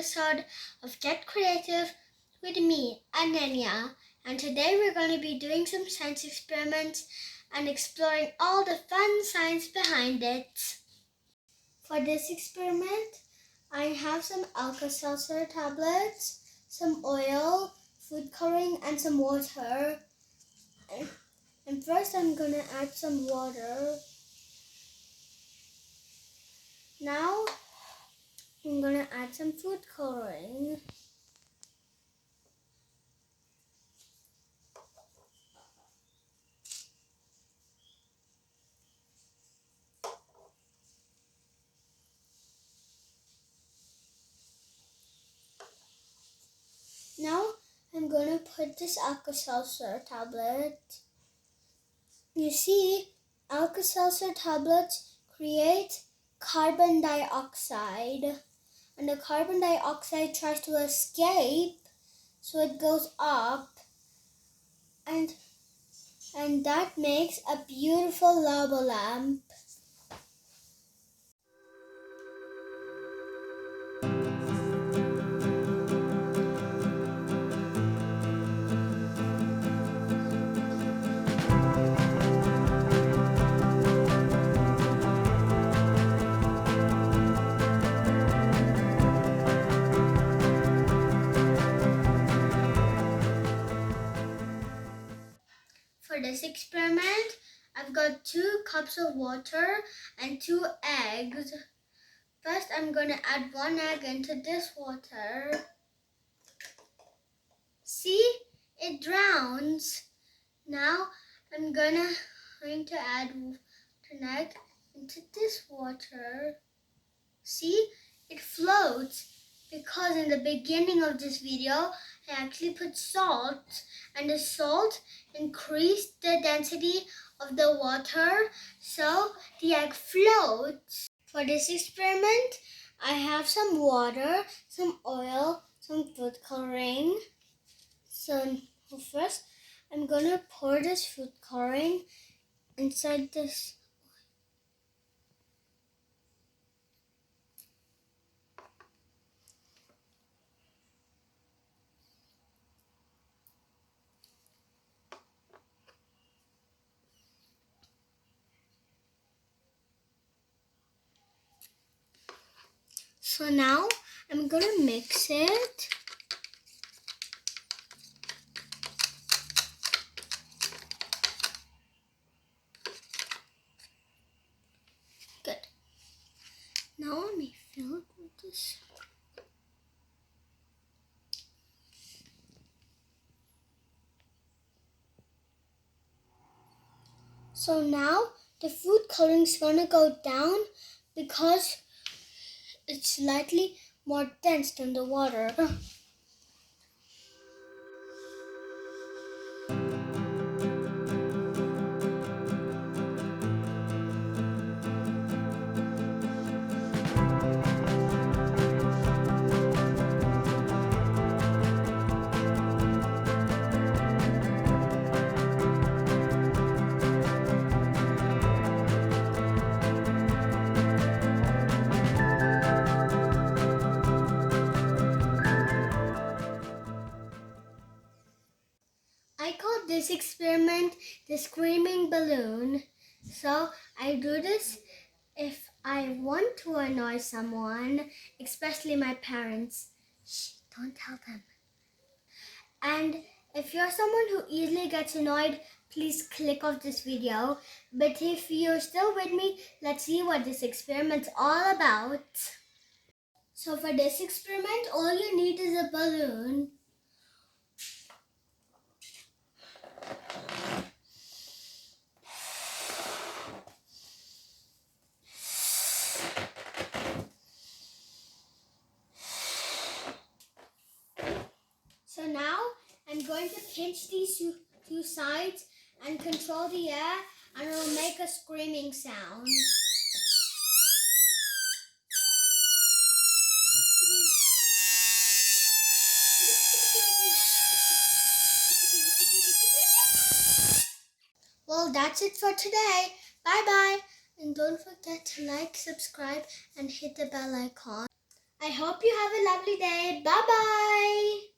episode of Get Creative with me, Ananya. And today we're going to be doing some science experiments and exploring all the fun science behind it. For this experiment, I have some Alka-Seltzer tablets, some oil, food coloring, and some water. And first I'm going to add some water. Now I'm going to add some food coloring. Now I'm going to put this Alka-Seltzer tablet. You see, Alka-Seltzer tablets create carbon dioxide. And the carbon dioxide tries to escape, so it goes up. And that makes a beautiful lava lamp. For this experiment, I've got 2 cups of water and 2 eggs. First, I'm going to add 1 egg into this water. See? It drowns. Now, I'm going to add an egg into this water. See? It floats. Because in the beginning of this video, I actually put salt, and the salt increased the density of the water, so the egg floats. For this experiment, I have some water, some oil, some food coloring. So first, I'm going to pour this food coloring inside this. So now I'm going to mix it. Good. Now let me fill it with this. So now the food coloring is going to go down because it's slightly more dense than the water. I call this experiment the screaming balloon. So I do this if I want to annoy someone, especially my parents. Shh, don't tell them. And if you're someone who easily gets annoyed, please click off this video. But if you're still with me, let's see what this experiment's all about. So for this experiment, all you need is a balloon. So now I'm going to pinch these two sides and control the air, and it will make a screaming sound. Well, that's it for today. Bye bye. And don't forget to like, subscribe, and hit the bell icon. I hope you have a lovely day. Bye-bye.